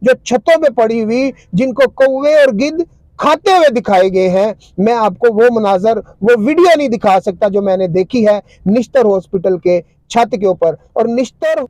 जो छतों पे पड़ी हुई, जिनको कौवे और गिद्ध खाते हुए दिखाए गए हैं। मैं आपको वो मनाजर, वो वीडियो नहीं दिखा सकता जो मैंने देखी है निश्तर हॉस्पिटल के छत के ऊपर। और निश्तर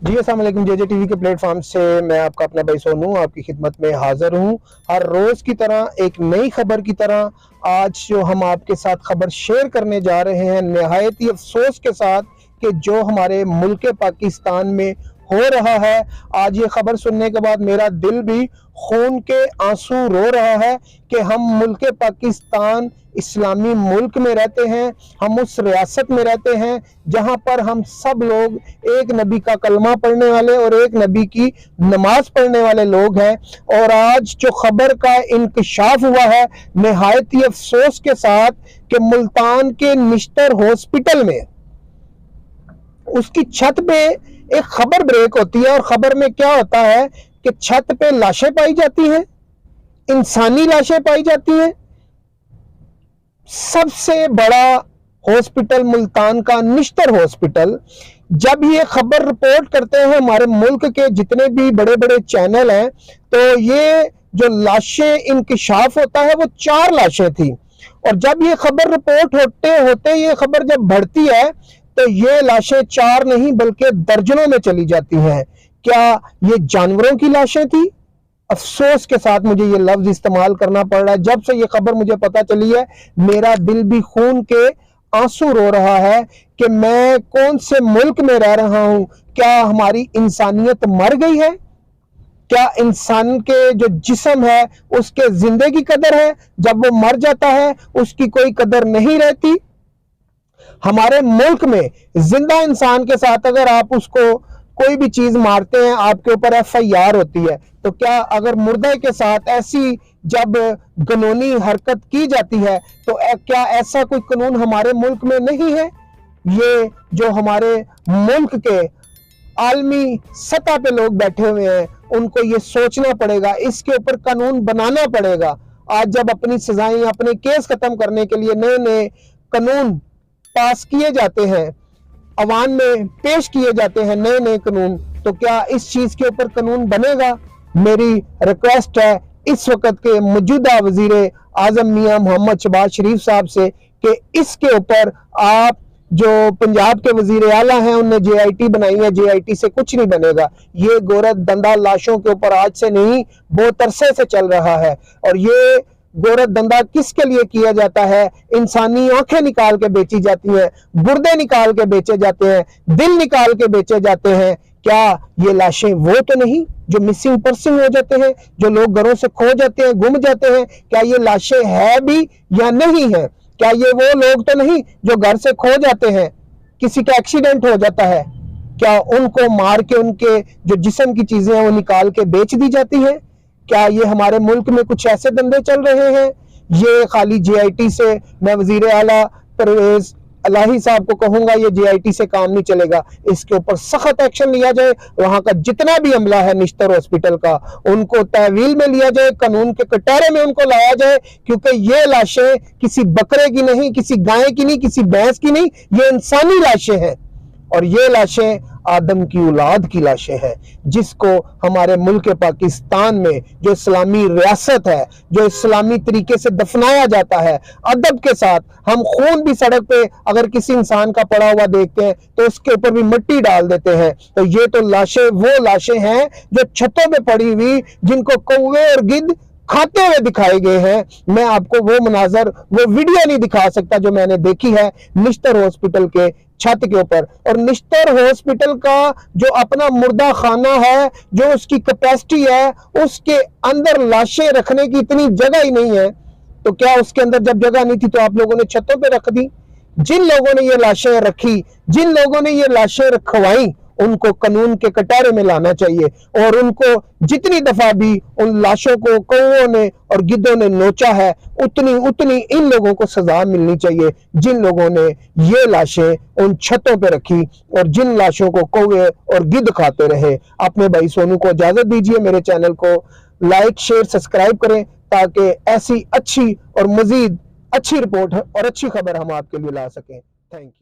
जी अस्सलाम वालेकुम, जेजे टीवी के प्लेटफॉर्म से मैं आपका अपना भाई सोनू आपकी खिदमत में हाजिर हूं। हर रोज की तरह एक नई खबर की तरह आज जो हम आपके साथ खबर शेयर करने जा रहे हैं, निहायत ही अफसोस के साथ कि जो हमारे मुल्क पाकिस्तान में हो रहा है। आज ये खबर सुनने के बाद मेरा दिल भी खून के आंसू रो रहा है कि हम मुल्क पाकिस्तान इस्लामी मुल्क में रहते हैं, हम उस रियासत में रहते हैं जहां पर हम सब लोग एक नबी का कलमा पढ़ने वाले और एक नबी की नमाज पढ़ने वाले लोग हैं। और आज जो खबर का इंकशाफ हुआ है निहायत ही अफसोस के साथ कि मुल्तान के निश्तर हॉस्पिटल में उसकी छत पे एक खबर ब्रेक होती है। और खबर में क्या होता है कि छत पे लाशें पाई जाती हैं, इंसानी लाशें पाई जाती हैं। सबसे बड़ा हॉस्पिटल मुल्तान का निश्तर हॉस्पिटल, जब ये खबर रिपोर्ट करते हैं हमारे मुल्क के जितने भी बड़े बड़े चैनल हैं, तो ये जो लाशें इंकशाफ होता है वो 4 लाशें थी। और जब ये खबर रिपोर्ट होते होते ये खबर जब बढ़ती है तो ये लाशें 4 नहीं बल्कि दर्जनों में चली जाती हैं। क्या ये जानवरों की लाशें थी? अफसोस के साथ मुझे ये लफ्ज इस्तेमाल करना पड़ रहा है। जब से ये खबर मुझे पता चली है मेरा दिल भी खून के आंसू रो रहा है कि मैं कौन से मुल्क में रह रहा हूं। क्या हमारी इंसानियत मर गई है? क्या इंसान के जो जिस्म है उसके जिंदे की कदर है? जब वो मर जाता है उसकी कोई कदर नहीं रहती। हमारे मुल्क में जिंदा इंसान के साथ अगर आप उसको कोई भी चीज मारते हैं आपके ऊपर FIR होती है। तो क्या अगर मुर्दे के साथ ऐसी जब कानूनी हरकत की जाती है तो क्या ऐसा कोई कानून हमारे मुल्क में नहीं है? ये जो हमारे मुल्क के आलमी सतह पे लोग बैठे हुए हैं उनको ये सोचना पड़ेगा, इसके ऊपर कानून बनाना पड़ेगा। आज जब अपनी सजाएं, अपने केस खत्म करने के लिए नए नए कानून पास किए जाते हैं, अवाम में पेश किए जाते हैं नए नए कानून, तो क्या इस चीज के ऊपर कानून बनेगा? मेरी रिक्वेस्ट है इस वक्त के मौजूदा वजीर आजम मियां मोहम्मद शहबाज शरीफ साहब से कि इसके ऊपर आप जो पंजाब के वजीर आला हैं उन्होंने JIT बनाई है, JIT से कुछ नहीं बनेगा। ये गोरत दंदा लाशों के ऊपर आज से नहीं बहुत अरसे से चल रहा है। और ये गोरत दंदा किसके लिए किया जाता है? इंसानी आंखें निकाल के बेची जाती हैं, गुर्दे निकाल के बेचे जाते हैं, दिल निकाल के बेचे जाते हैं। क्या ये लाशें वो तो नहीं जो मिसिंग पर्सन हो जाते हैं, जो लोग घरों से खो जाते हैं, गुम जाते हैं? क्या ये लाशें है भी या नहीं है? क्या ये वो लोग तो नहीं जो घर से खो जाते हैं, किसी का एक्सीडेंट हो जाता है, क्या उनको मार के उनके जो जिस्म की चीजें हैं वो निकाल के बेच दी जाती हैं? क्या ये हमारे मुल्क में कुछ ऐसे धंधे चल रहे हैं? ये खाली JIT से, मैं वजीर आला परवेज इलाही साहब को कहूंगा ये JIT से काम नहीं चलेगा। इसके ऊपर सख्त एक्शन लिया जाए। वहां का जितना भी अमला है निश्तर हॉस्पिटल का उनको तहवील में लिया जाए, कानून के कटहरे में उनको लाया जाए, क्योंकि ये लाशें किसी बकरे की नहीं, किसी गाय की नहीं, किसी भैंस की नहीं, ये इंसानी लाशें हैं। और ये लाशें आदम की औलाद की लाशें हैं जिसको हमारे मुल्क पाकिस्तान में जो इस्लामी रियासत है, जो इस्लामी तरीके से दफनाया जाता है अदब के साथ। हम खून भी सड़क पे अगर किसी इंसान का पड़ा हुआ देखते हैं तो उसके ऊपर भी मिट्टी डाल देते हैं। तो ये तो लाशें वो लाशें हैं जो छतों पे पड़ी हुई, जिनको कौवे और गिद्ध खाते हुए दिखाए गए हैं। मैं आपको वो मनाजर, वो वीडियो नहीं दिखा सकता जो मैंने देखी है निश्तर हॉस्पिटल के छत के ऊपर। और निश्तर हॉस्पिटल का जो अपना मुर्दा खाना है, जो उसकी कैपेसिटी है, उसके अंदर लाशें रखने की इतनी जगह ही नहीं है। तो क्या उसके अंदर जब जगह नहीं थी तो आप लोगों ने छतों पे रख दी? जिन लोगों ने ये लाशें रखी, जिन लोगों ने ये लाशें रखवाई, उनको कानून के कटहरे में लाना चाहिए। और उनको जितनी दफा भी उन लाशों को कौवों ने और गिद्धों ने नोचा है उतनी इन लोगों को सजा मिलनी चाहिए जिन लोगों ने ये लाशें उन छतों पे रखी और जिन लाशों को कौवे और गिद्ध खाते रहे। अपने भाई सोनू को इजाजत दीजिए। मेरे चैनल को लाइक, शेयर, सब्सक्राइब करें ताकि ऐसी अच्छी और मजीद अच्छी रिपोर्ट और अच्छी खबर हम आपके लिए ला सकें। Thank you.